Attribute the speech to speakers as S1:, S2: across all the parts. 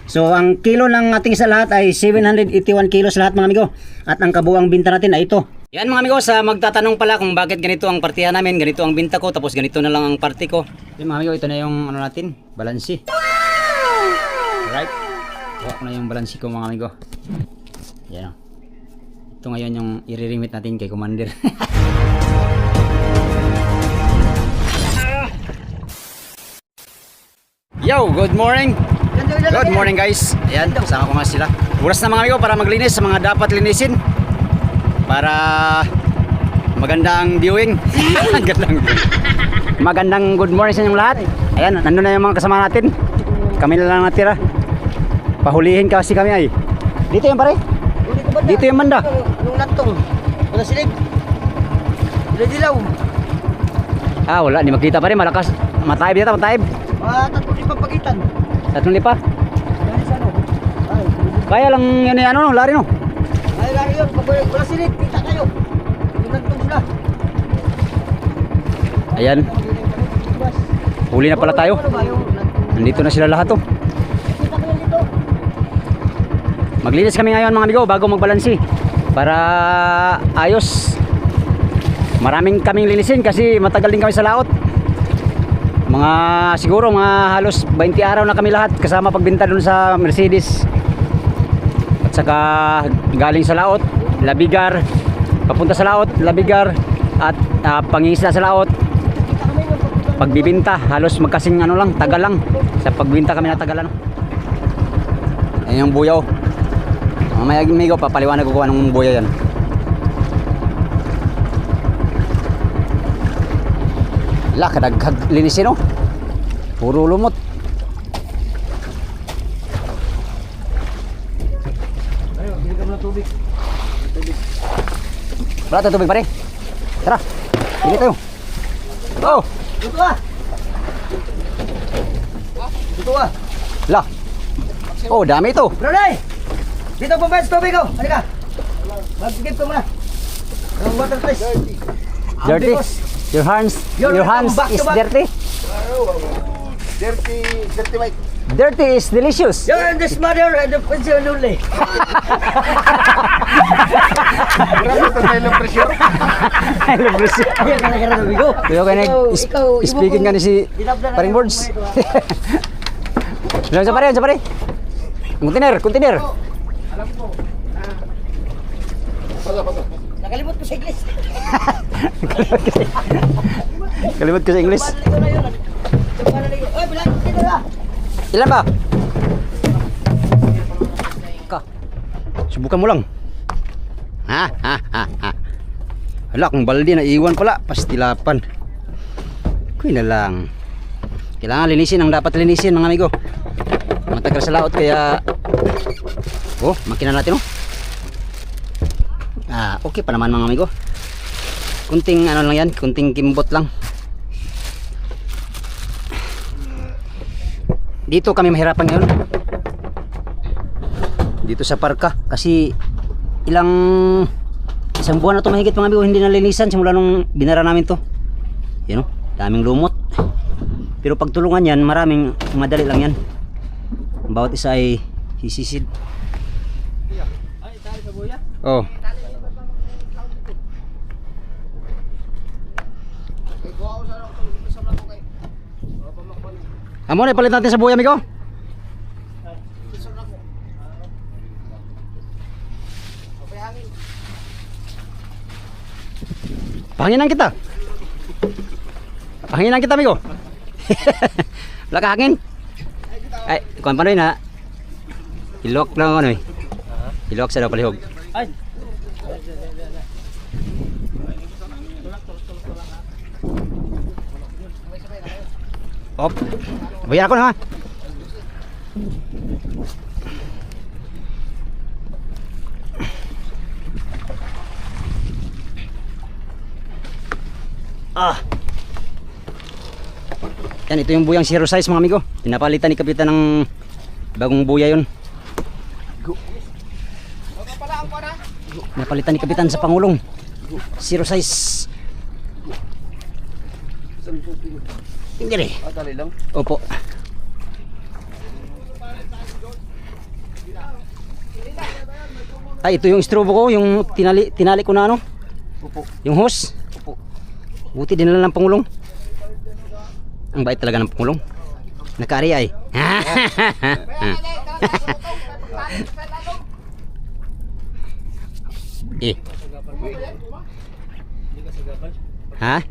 S1: So ang kilo ng ating isa lahat ay 781 kilos lahat mga amigo. At ang kabuang binta natin ay ito. Yan mga amigo, sa magtatanong pala kung bakit ganito ang partihan namin, ganito ang binta ko, tapos ganito na lang ang party ko. Yan mga amigo, ito na yung ano natin, balansi. Alright. Kuha ko na yung balansi ko mga amigo. Yan o. Ito ngayon yung i-remit natin kay Commander. Yo, good morning. Good morning guys. Ayan, kasama ko nga sila. Oras na mga amigo para maglinis sa mga dapat linisin. Para magandang viewing. Magandang good morning sa inyong lahat. Ayan, nandun na yung mga kasama natin. Kami na lang natira. Pahulihin kasi kami ay. Dito yung pare. Dito yung banda.
S2: Yung lantong. Wala silid. Dilaw.
S1: Ah, wala, di makita pa rin, malakas. Mataib dito, mataib.
S2: Tatlo di papagitan.
S1: Tatlong lipa.
S2: Yan sa ano? Ay,
S1: Kaya lang yun yung ano, lari no.
S2: ay lari yun. Wala silid. Kita kayo. Yung lantong sila.
S1: Ayan, huli na pala tayo.
S2: Ano ba yung lantong?
S1: Nandito na sila lahat oh.
S2: Kita kayo dito.
S1: Maglinis kami ngayon mga amigo bago magbalansi. Para ayos. Maraming kaming linisin kasi matagal din kami sa laot. Mga siguro mga halos 20 araw na kami lahat kasama pagbinta dun sa Mercedes. At saka galing sa laot, Labigar, papunta sa laot, Labigar at pangingisda sa laot. Pagbibinta, halos magkasing ano lang, tagal lang. Sa pagbinta kami na tagalan. Ayan yung buyaw. Mamaya amigo, papaliwanag ko kung anong buyaw yan. Lah, kadaghag linisin oh. Puro lumot.
S2: Ayo, bili ka muna tubig.
S1: Wala tayong tubig pare. Tara, bili tayo. Oh,
S2: Dito ah. Dito ah.
S1: lah. Oh, dami ito.
S2: Brother! Dito po ba sa tubig ko? Halika. Mag-give ko muna. Ang water please.
S1: Dirty. Your hands
S2: back
S1: is
S2: to back.
S1: dirty.
S3: Dirty white.
S1: Dirty is delicious.
S2: You're in this mother and the pension only.
S3: Grabe ito tayo ng pressure.
S1: I love this.
S2: Yan ka nagkaroon ng bigo.
S1: Pero kaya speaking nga ni si Paring Boards. Diyan sa pare. Container.
S2: Nakalimot ko sa English.
S1: Kalimot ko sa English.
S2: Oy, bilang dito na.
S1: Ilan ba? Ka. Subukan mo lang. Ha. Hala, kung balde na iwan pala, pastilapan. Kuy na lang. Kailangan linisin ang dapat linisin mga amigo. Matagal sa laot kaya makina natin oh. Okay pa naman mga amigo. Kunting ano lang yan, kunting kimbot lang. Dito kami mahirapan ngayon. Dito sa parka kasi isang buwan na to mahigit mga amigo hindi nalinisan simula nung binara namin to. Yan oh, daming lumot. Pero pag tulungan yan, madali lang yan. Bawat isa ay sisisid.
S2: Ay, tayo sa buya.
S1: Oh. Amo na palit natin sa buhay amigo. Panginan kita amigo. Wala ka hangin. Ay, kuan pa rin ha. Ilok lang ano eh. Ilok sa daw palihog.
S2: Ay.
S1: Op. Bayan ako na ha. Yan, ito yung buyang zero size mga amigo. Pinapalitan ni kapitan ng bagong buya yun. Pinapalitan ni kapitan sa Pangulong. Zero size. Hindi rin.
S3: Dali lang.
S1: Opo. Ay, ito yung strobo ko, yung tinali ko na ano.
S3: Upo.
S1: Yung hose.
S3: Upo.
S1: Buti dinala ng Pangulong. Ang bait talaga ng Pangulong. Nakaari ay. Eh. Ha?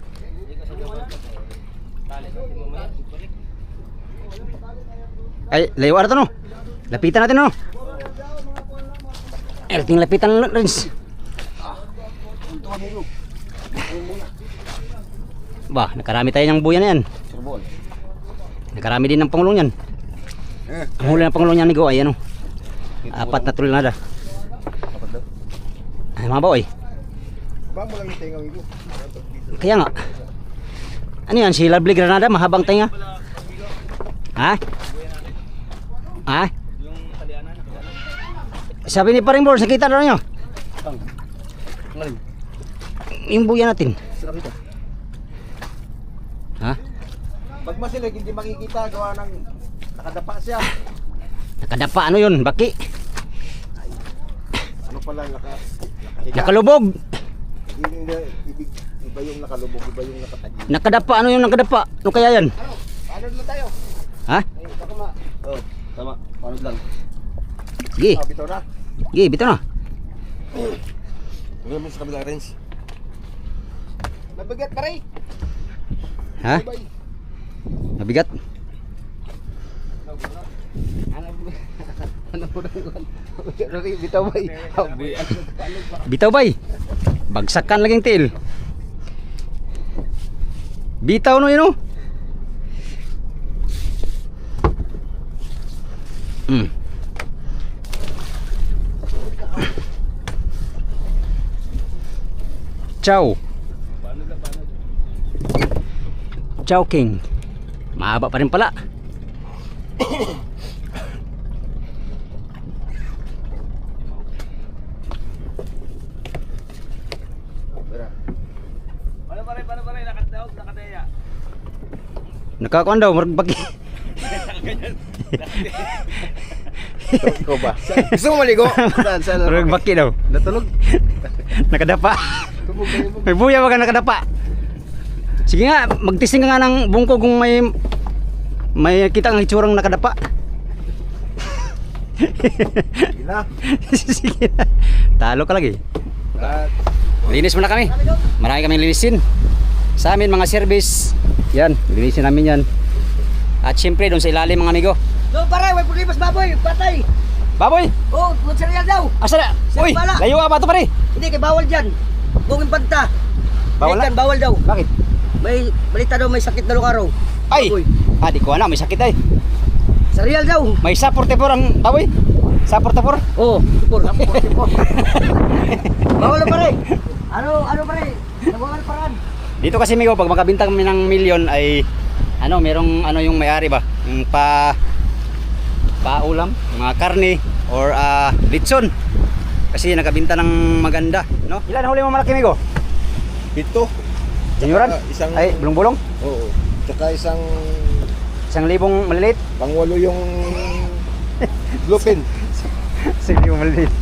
S1: Ay, layo ara to no. Lapitan natin no. Ting lapitan Rins. Bah, nakarami tayo ng buya na yan.
S3: Surbol.
S1: Nakarami din ng Pangulong yan. Ang huli ng Pangulong yan ni Go ay ano. 4 na tonelada.
S3: Kapag daw.
S1: Ay mga boy.
S3: Ba mo lang yung tenga amigo.
S1: Kaya nga. Ano yan? Si Lovely Granada, mahabang tenga. Ha? Ha? Sabi ni Paring Bors, nakita na nyo?
S3: Ngayon.
S1: Yung buya natin.
S3: Sarap ito.
S1: Ha?
S3: Pag masilig, hindi makikita gawa ng nakadapa siya.
S1: Nakadapa ano yun? Baki?
S3: Ano pala nakahiga.
S1: Nakalubog?
S3: Hindi ibig iba yung nakalubog, iba yung nakatabi.
S1: Nakadapa? Ano yung nakadapa? Ano kaya yan?
S3: Ano lang tayo?
S1: Ha?
S3: Ay, baka ma. Oh, tama. Paano lang?
S1: Sige.
S3: Bitaw na.
S1: Sige, bito na.
S3: Huwag mo sa kabilang range. Mabigat pa rin.
S1: Ha? Mabigat?
S3: Ano po na bitaw ba?
S1: Bitaw bay? Bagsakan laging tiil. Bitaw no yun o? Chow. Chow King. Mahaba pa rin pala.
S3: Paano pare nakadaog nakadaya.
S1: Nakakuan daw, marag bagi.
S3: Ikaw ba? Gusto mo maligo? Saan?
S1: Marag baki daw.
S3: Natulog?
S1: Nakadapa.
S3: Tubog kayo mo.
S1: May buya ba ka nakadapa? Sige nga, magtising ka nga ng bungko kung may kita ang itsurang nakadapa.
S3: Sige na.
S1: Sige na. Talo ka lagi.
S3: At
S1: Linis muna kami. Marami kaming linisin. Sa amin mga service. Yan, linisin namin yan. At syempre doon sa ilalim mga amigo.
S2: Doon pare, may pulibas baboy, patay.
S1: Baboy!
S2: Oh, food cereal daw.
S1: Asa na?
S2: Sir,
S1: Uy!
S2: bala.
S1: Layo ka ba ito pare?
S2: Hindi kay bawal diyan. Bungin pagta.
S1: Bawal na?
S2: Bawal daw.
S1: Bakit?
S2: May balita daw may sakit dalawang araw.
S1: Ay!
S2: Baboy.
S1: Di ko na, may sakit ay.
S2: Cereal daw.
S1: May sapor tepor ang baboy. Sapor tepor.
S2: Oh, sipor. Bawal na pare. Ano pare? Nagwawal paran.
S1: Dito kasi amigo, pag makabintang kami ng milyon ay merong yung may-ari ba? Yung paulam, mga karne or litson. Kasi nakabinta ng maganda, no? Ilan huli mo malaki amigo?
S3: Pito.
S1: Senyoran?
S3: Isang
S1: Ay, bulong-bulong?
S3: Oo. Tsaka isang
S1: 1,000 maliliit?
S3: pangwalo yung bluefin.
S1: 1,000 maliliit.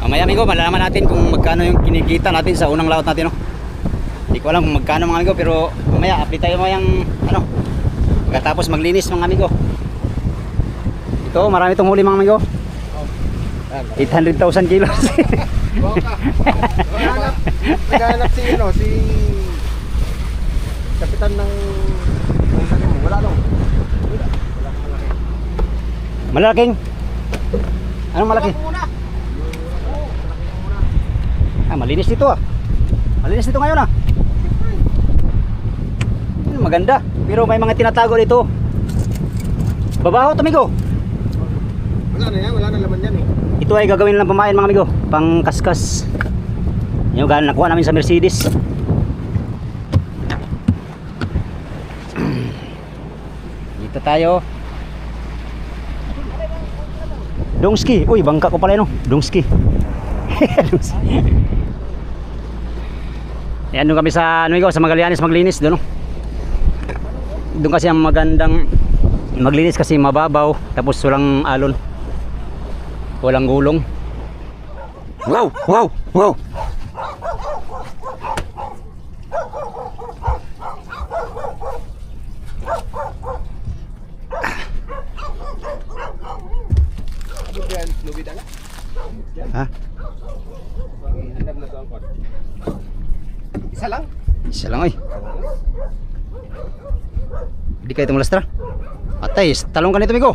S1: Mamaya amigo, malalaman natin kung magkano yung kinikita natin sa unang laot natin, no? Hindi ko alam kung magkano mga amigo, pero mamaya update tayo mga pagkatapos maglinis mga amigo. Ito, marami itong huli mga amigo. 800,000 kilos.
S3: Naghahanap si kapitan ng wala lang.
S1: Malaking? Anong malaki? Malinis dito Malinis dito ngayon Maganda. Pero may mga tinatago dito. Babaho to amigo.
S3: Wala na yan, wala na laman yan eh.
S1: Ito ay gagawin lang pamain mga amigo. Pang kaskas. Yung galing nakuha namin sa Mercedes. Dito tayo. Dongski. Uy, bangka ko pala no. Dongski. Yan doon kami sa sa Magallanes maglinis doon. Doon kasi ang magandang maglinis kasi mababaw tapos walang alon. Walang gulong. Wow, wow, wow. Ha?
S3: Isa lang.
S1: Isa lang oy. Hindi kayo tumulastra. Patay, talong ka nito migo.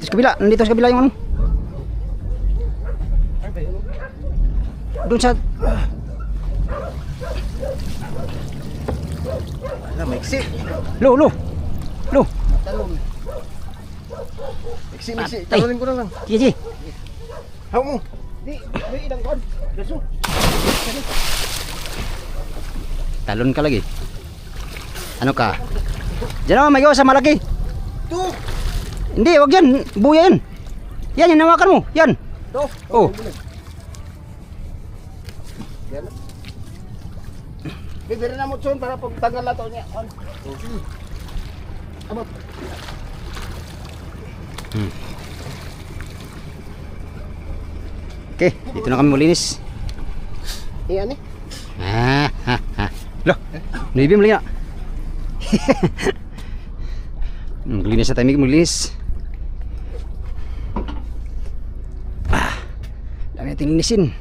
S1: Sa kabila, nandito sa kabila yung ano. Doon sa
S3: Ala, maiksi.
S1: Lo.
S3: Talon. Maiksi.
S1: Patay.
S3: Talunin ko na lang.
S1: Sige.
S3: Haw mo. Di, may ilang kon. Gaso.
S1: Talon ka lagi. Ano ka? Diyan naman may gawa sa malaki.
S3: Tu.
S1: Hindi, wag yan. Buya yan. Yan, yung nawakan mo. Yan.
S3: Tu.
S1: Oh.
S3: Yan. Bibiri na mo tson para pagtanggal na to niya. Abot.
S1: Okay, dito na kami malinis.
S3: Iyan eh.
S1: Loh, nabibim lagi na. Maglinis sa timing, maglinis. Dami natin linisin.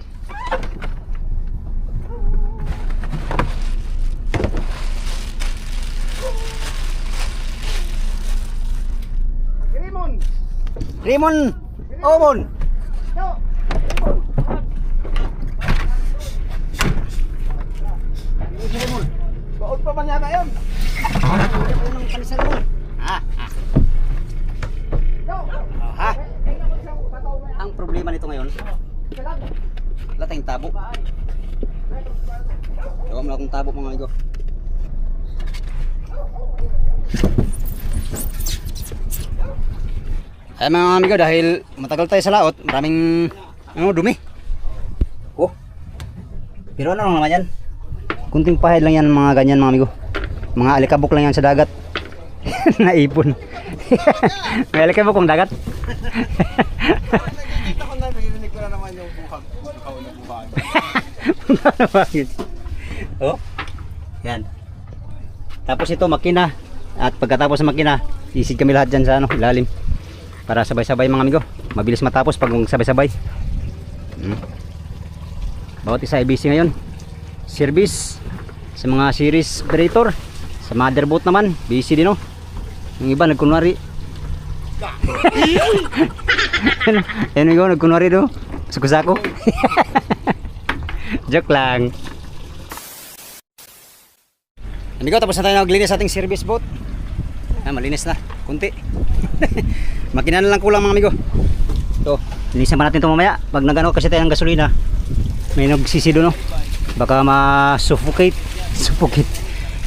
S1: Raymond Omon.
S3: Baon pa man yata yun.
S1: Ha? Ang problema nito ngayon, wala tayong tabo. Gawa mo akong tabo mga amigo. Ay mga amigo, dahil matagal tayo sa laot, maraming dumi. Oh. Pero ano lang naman yan? Kunting pahid lang yan mga ganyan mga amigo. Mga alikabok lang yan sa dagat. Naipon. May alikabok kong dagat.
S3: Nakikita ko na, narinig ko na naman yung buhag. Yung buhag.
S1: Oh. Yan. Tapos ito makina. At pagkatapos ng makina, isid kami lahat dyan sa ilalim. Para sabay-sabay mga amigo. Mabilis matapos pag sabay-sabay. Bawat isa ay busy ngayon. Service sa mga series operator. Sa motherboard naman, busy din Yung iba nagkunwari. Yan amigo, nagkunwari Suko-sako. Joke lang. Amigo, tapos na tayo naglinis sa ating service boat. Malinis na, kunti. Makina na lang kulang mga amigo. Ito, linisan pa natin ito mamaya. Pag nagano kasi tayo ng gasolina, may nagsisido baka ma-suffocate.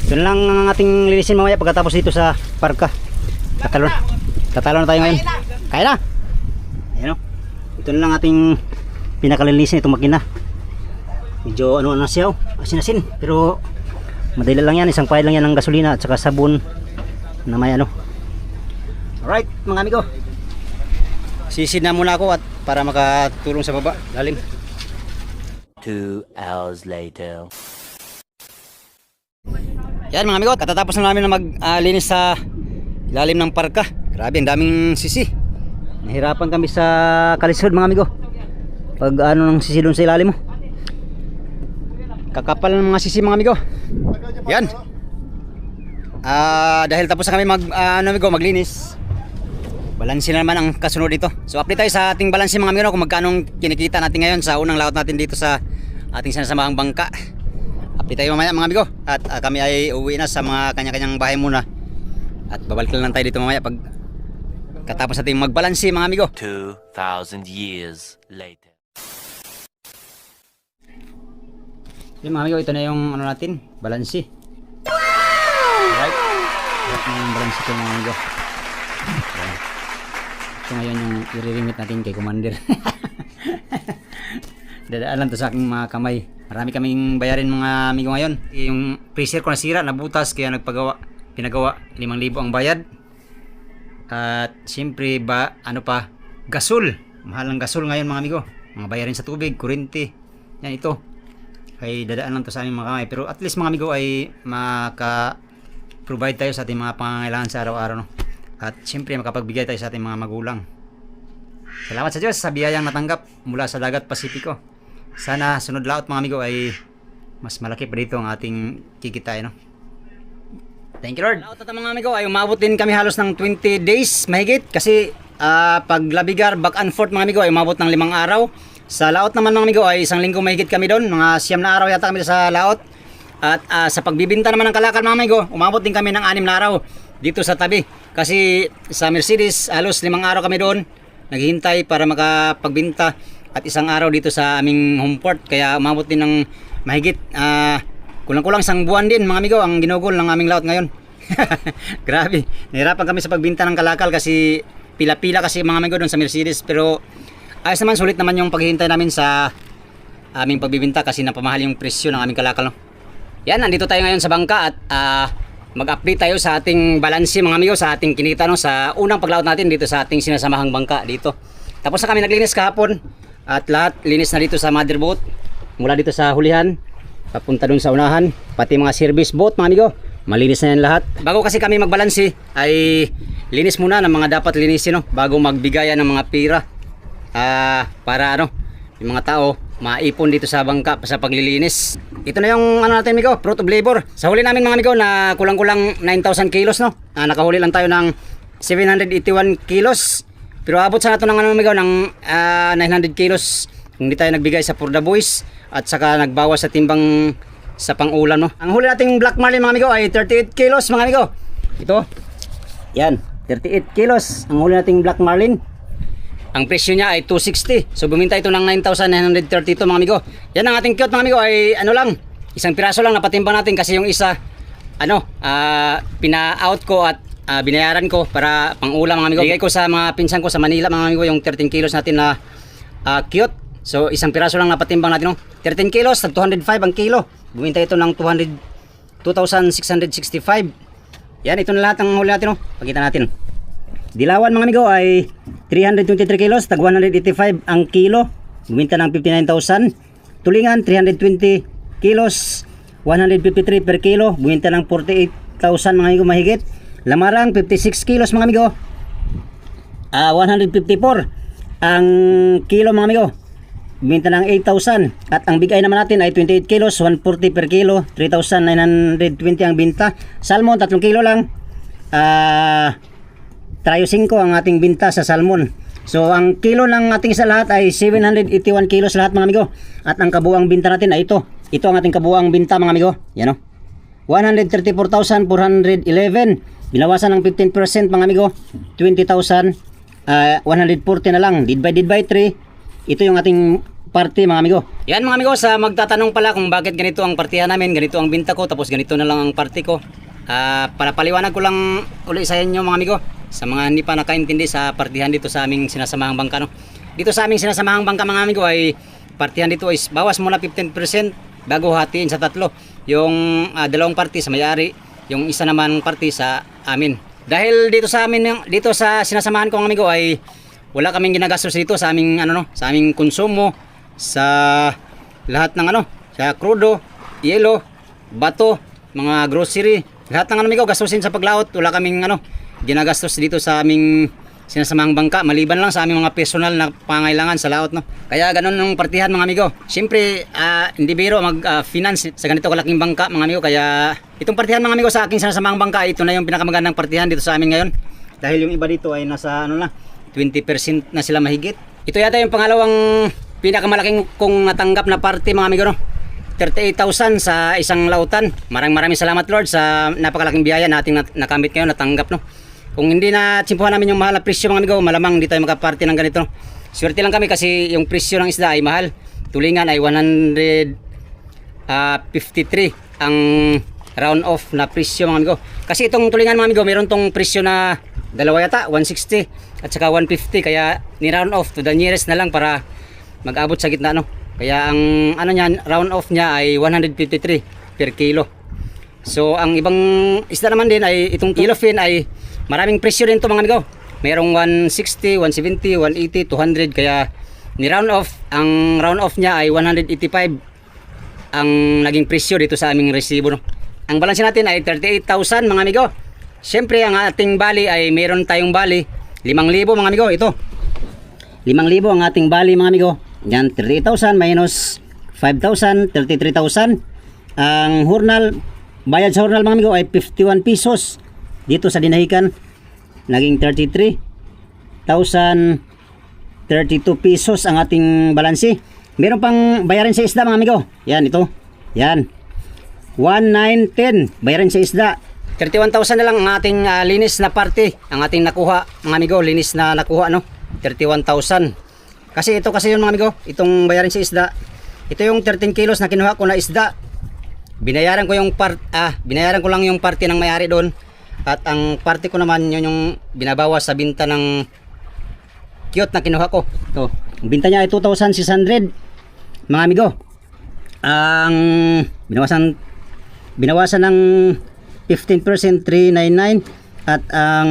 S1: Ito na lang ang ating linisin mamaya pagkatapos dito sa parka. Tatalo na tayo ngayon. Kaya na. Ayan ito na lang ating pinakalinisin itong makina. Medyo na siya asin-asin. Pero madali lang yan, isang pahid lang yan ng gasolina at saka sabon na may Alright mga amigo, sisid na muna ako at para makatulong sa baba lalim.
S4: 2 hours later.
S1: Yan mga amigo, katatapos na namin na maglinis sa lalim ng parka. Grabe, ang daming sisi. Nahirapan kami sa kalisod mga amigo. Pag ng sisi doon sa ilalim mo, kakapal ng mga sisi mga amigo. Yan. Dahil tapos na kami maglinis, balansin na naman ang kasunod dito. So update tayo sa ating balansin mga amigo kung magkano kinikita natin ngayon sa unang laot natin dito sa ating sinasamahang bangka. Update tayo mamaya mga amigo. At kami ay uuwi na sa mga kanya-kanyang bahay muna. At babalik lang tayo dito mamaya pag katapos natin magbalansi mga amigo.
S4: 2,000 years later.
S1: Yung mga amigo, ito na yung natin, balansi. Alright. Yung balansi ko mga amigo. Ayan. Ito ngayon yung i-remit natin kay Commander. Dadaan lang to sa aking mga kamay. Marami kaming bayarin mga amigo ngayon. Yung freezer ko nasira, nabutas, kaya pinagawa 5,000 ang bayad. At siyempre ba, ano pa, gasol. Mahal ang gasol ngayon mga amigo. Mga bayarin sa tubig, kuryente. Yan ito. Ay dadaan lang to sa aming mga kamay. Pero at least mga amigo ay maka-provide tayo sa ating mga pangangailangan sa araw-araw. No? At siyempre makapagbigay tayo sa ating mga magulang. Salamat sa Diyos sa biyayang natanggap mula sa Dagat Pasipiko. Sana sunod laot mga amigo ay mas malaki pa dito ang ating kikitain. No? Thank you Lord. Laot at mga amigo ay umabot din kami halos ng 20 days mahigit. Kasi pag Labigar, back and forth mga amigo ay umabot ng 5 araw. Sa laot naman mga amigo ay 1 linggo mahigit kami doon. Mga 9 na araw yata kami sa laot. At sa pagbibinta naman ng kalakal mga amigo, umabot din kami ng 6 na araw dito sa tabi. Kasi sa Mercedes halos 5 araw kami doon naghihintay para makapagbinta. At 1 araw dito sa aming home port. Kaya umabot din ng mahigit kulang-kulang 1 buwan din mga amigo ang ginugol ng aming laot ngayon. Grabe, nahirapan kami sa pagbinta ng kalakal kasi pila-pila kasi mga amigo doon sa Mercedes. Pero ayos naman, sulit naman yung paghihintay namin sa aming pagbibinta kasi napamahal yung presyo ng aming kalakal. No? Yan, nandito tayo ngayon sa bangka at mag-update tayo sa ating balanse mga amigo, sa ating kinita no, sa unang paglaot natin dito sa ating sinasamahang bangka dito. Tapos na kami naglinis kahapon at lahat linis na dito sa mother boat. Mula dito sa hulihan, papunta dun sa unahan, pati mga service boat mga amigo, malinis na yan lahat. Bago kasi kami magbalanse ay linis muna ng mga dapat linisin no, bago magbigayan ng mga pira. Para ano, yung mga tao maipon dito sa bangka sa paglilinis. Ito na yung ano natin amigo, fruit of labor. Sa huli namin mga amigo na kulang-kulang 9,000 kilos no. Nakahuli lang tayo ng 781 kilos. Pero abot sa nato ng ano amigo ng 900 kilos kung di tayo nagbigay sa for the boys at saka nagbawas sa timbang sa pang-ulam no. Ang huli nating black marlin mga amigo ay 38 kilos mga amigo. Ito. Yan, 38 kilos ang huli nating black marlin. Ang presyo niya ay 260. So buminta ito ng 9,932 mga amigo. Yan ang ating cute mga amigo ay ano lang, isang piraso lang napatimbang natin kasi yung isa ano, pina-out ko at binayaran ko para pang-ulam mga amigo. Bigay ko sa mga pinsan ko sa Manila mga amigo yung 13 kilos natin na cute. So isang piraso lang napatimbang natin no. 13 kilos, 205 ang kilo. Buminta ito ng 2,665. Yan, ito na lahat ang huli natin no. Pakita natin. Dilawan mga amigo ay 323 kilos, tag 185 ang kilo. Buminta ng 59,000. Tulingan 320 kilos, 153 per kilo. Buminta ng 48,000 mga amigo mahigit. Lamarang 56 kilos mga amigo. 154 ang kilo mga amigo. Buminta ng 8,000. At ang bigay naman natin ay 28 kilos, 140 per kilo, 3,920 ang binta. Salmon 3 kilo lang. Trayo 5 ang ating binta sa salmon. So ang kilo ng ating sa lahat ay 781 kilos lahat mga amigo. At ang kabuang binta natin ay ito. Ito ang ating kabuang binta mga amigo. Yan o. 134,411. Binawasan ng 15% mga amigo. 20,140 na lang. Divide by 3. Ito yung ating party mga amigo. Yan mga amigo, sa magtatanong pala kung bakit ganito ang partihan namin, ganito ang binta ko, tapos ganito na lang ang party ko. Para paliwanag ko lang ulit sa inyo mga amigo, sa mga hindi pa nakaintindi sa partihan dito sa aming sinasamahang bangka no. Dito sa aming sinasamahang bangka mga amigo ay partihan dito is bawas muna 15% bago hatiin sa tatlo. Yung dalawang party sa may-ari, yung isa naman party sa amin. Dahil dito sa amin, dito sa sinasamahan ko mga amigo ay wala kaming ginagastos dito sa aming ano no, sa aming konsumo, sa lahat ng ano, sa krudo, yelo, bato, mga grocery, lahat ng ano amigo gastusin sa paglaot, wala kaming ano ginagastos dito sa aming sinasamahang bangka, maliban lang sa aming mga personal na pangailangan sa laot no. Kaya ganun ng partihan mga amigo. Siyempre hindi biro mag-finance sa ganito kalaking bangka mga amigo. Kaya itong partihan mga amigo sa aking sinasamahang bangka, ito na yung pinakamagandang partihan dito sa amin ngayon. Dahil yung iba dito ay nasa ano na 20% na sila mahigit. Ito yata yung pangalawang pinakamalaking kong natanggap na party mga amigo no. 38,000 sa isang lautan. Maraming salamat Lord sa napakalaking biyaya nating nakamit ngayon, natanggap no. Kung hindi na tsimpuhan namin yung mahal na presyo mga amigo, malamang hindi tayo makaparty ng ganito. Swerte lang kami kasi yung presyo ng isda ay mahal. Tulingan ay 153 ang round off na presyo mga amigo. Kasi itong tulingan mga amigo, meron tong presyo na dalawa yata, 160 at saka 150. Kaya ni round off to the nearest na lang para mag-abot sa gitna no. Kaya ang ano niyan, round off niya ay 153 per kilo. So ang ibang isda naman din ay itong kilofin ay maraming presyo din to mga amigo. Merong 160, 170, 180, 200 kaya ni round off, ang round off niya ay 185 ang naging presyo dito sa aming resibo no. Ang balance natin ay 38,000 mga amigo. Siyempre ang ating bali ay meron tayong bali 5,000 mga amigo. Ito 5,000 ang ating bali mga amigo. Yan 38,000 minus 5,000, 33,000. Ang hurnal, bayad sa hurnal mga amigo ay 51 pesos. Dito sa dinahikan naging 33,032 pesos ang ating balansi. Meron pang bayarin sa isda mga amigo. Yan ito. Yan. 1,910 bayarin sa isda. 31,000 na lang ang ating linis na parte. Ang ating nakuha mga amigo, linis na nakuha no. 31,000. Kasi ito kasi yun mga amigo, itong bayarin sa isda. Ito yung 13 kilos na kinuha ko na isda. Binayaran ko yung binayaran ko lang yung parte ng may-ari doon. At ang parte ko naman yun yung binabawas sa binta ng cute na kinuha ko. Ito, ang binta niya ay 2,600 mga amigo. Ang binawasan ng 15% 399 at ang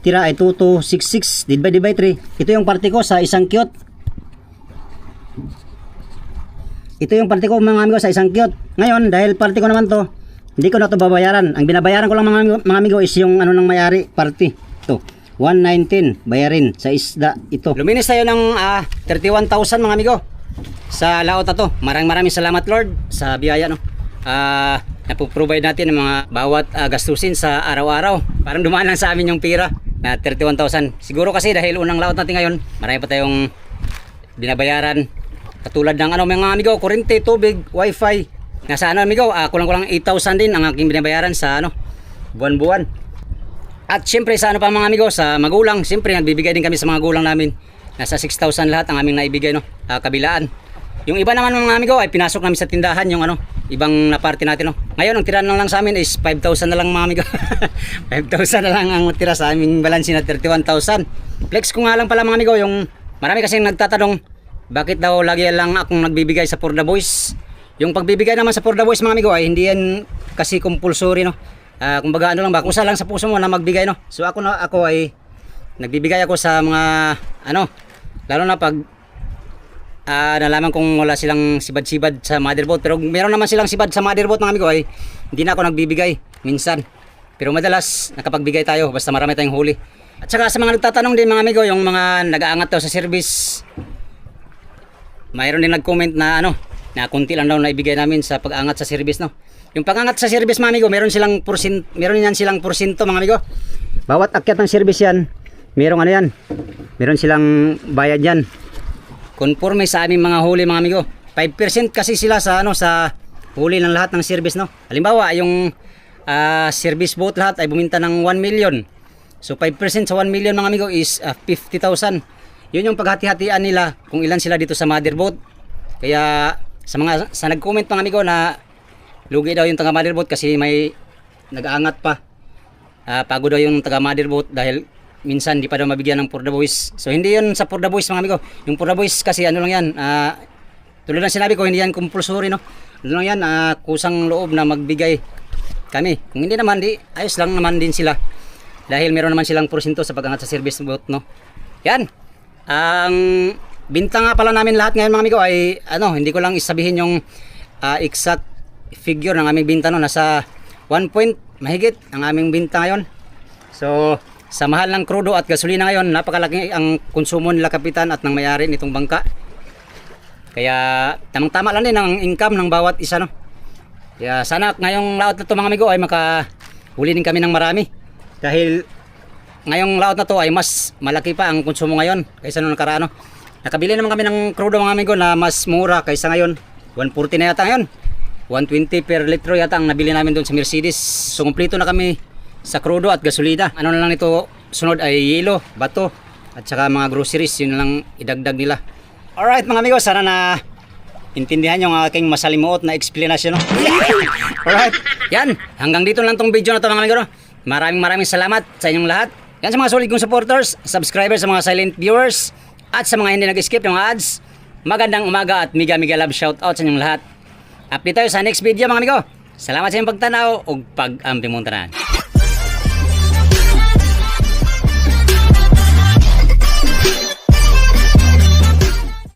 S1: tira ay 2266 divide by 3. Ito yung parte ko sa isang cute. Ito yung parte ko mga amigo sa isang cute. Ngayon dahil parte ko naman to, hindi ko na to babayaran. Ang binabayaran ko lang mga amigo is yung ano ng may-ari parte. Ito 1,910 bayarin sa isda ito. Luminis tayo ng 31,000 mga amigo sa laot na to. Maraming salamat Lord sa biyaya no. Napoprovide natin ng mga bawat gastusin sa araw-araw. Parang dumaan lang sa amin yung pira na 31,000. Siguro kasi dahil unang laot natin ngayon, marami pa tayong binabayaran. Katulad ng mga amigo, kuryente, tubig, wifi. Nasa amigo, kulang-kulang 8,000 din ang aking binabayaran sa buwan-buwan. At syempre sa pa mga amigo, sa magulang, syempre nagbibigay din kami sa mga gulang namin. Nasa 6,000 lahat ang aming naibigay kabilaan. Yung iba naman mga amigo ay pinasok namin sa tindahan yung ibang na parte natin Ngayon ang tira lang sa amin is 5,000 na lang mga amigo. 5,000 na lang ang tira sa aming balansi na 31,000. Flex ko nga lang pala mga amigo, yung marami kasi nagtatanong bakit daw lagi lang akong nagbibigay sa For The Boys. Yung pagbibigay naman sa For The Boys mga amigo ay hindi yan kasi compulsory kumbaga lang ba kung saan lang sa puso mo na magbigay So ako ay nagbibigay ako sa mga lalo na pag nalaman kong wala silang sibad-sibad sa motherboard. Pero meron naman silang sibad sa motherboard mga amigo ay hindi na ako nagbibigay minsan. Pero madalas nakapagbigay tayo basta marami tayong huli. At saka sa mga nagtatanong din mga amigo, yung mga nag-aangat daw sa service, mayroon din nag-comment na na kunti lang daw na ibigay namin sa pag-angat sa service Yung pag-angat sa service mga amigo, meron yan silang porsyento mga amigo. Bawat akyat ng service yan, merong yan. Meron silang bayad yan. Conforme sa aming mga huli mga amigo. 5% kasi sila sa sa huli ng lahat ng service Halimbawa, yung service boat lahat ay buminta ng 1 million. So 5% sa 1 million mga amigo is 50,000. Yun yung paghati-hatian nila kung ilan sila dito sa motherboard. Kaya sa nag-comment mga amigo na lugi daw yung taga motherboard kasi may nag-aangat pa. Pagod daw yung taga motherboard dahil minsan di pa daw mabigyan ng For The Boys. So hindi yun sa For The Boys mga amigo. Yung For The Boys kasi lang yan, tulad ng sinabi ko, hindi yan compulsory lang yan, kusang loob na magbigay kami. Kung hindi naman, ayos lang naman din sila. Dahil meron naman silang porsyento sa pag-angat sa service boat Yan. Ang binta nga pala namin lahat ngayon mga amigo ay hindi ko lang isabihin yung exact figure ng aming binta nasa 1 point mahigit ang aming binta ngayon. So sa mahal ng krudo at gasolina ngayon, napakalaki ang konsumo nila kapitan at ng may-ari nitong bangka. Kaya tamang-tama lang din ang income ng bawat isa Kaya sana ngayong laot na to mga amigo ay makahuli din kami ng marami. Dahil ngayong laot na to ay mas malaki pa ang konsumo ngayon kaysa nung nakaraan Nakabili naman kami ng krudo mga amigo na mas mura kaysa ngayon. 140 na yata ngayon. 120 per litro yata ang nabili namin doon sa Mercedes. So kumpleto na kami sa krudo at gasolina. Na lang ito sunod ay yelo, bato at saka mga groceries, yun na lang idagdag nila. Alright mga amigo, sana na intindihan yung aking masalimuot na explanation Alright, yan, hanggang dito lang tong video na to mga amigo Maraming salamat sa inyong lahat. Yan sa mga solid kong supporters, subscribers, sa mga silent viewers, at sa mga hindi nag-skip ng ads. Magandang umaga at mega love shoutout sa inyong lahat. Update tayo sa next video mga amigo. Salamat sa inyong pagtanaw o pag-ampi mong tanan.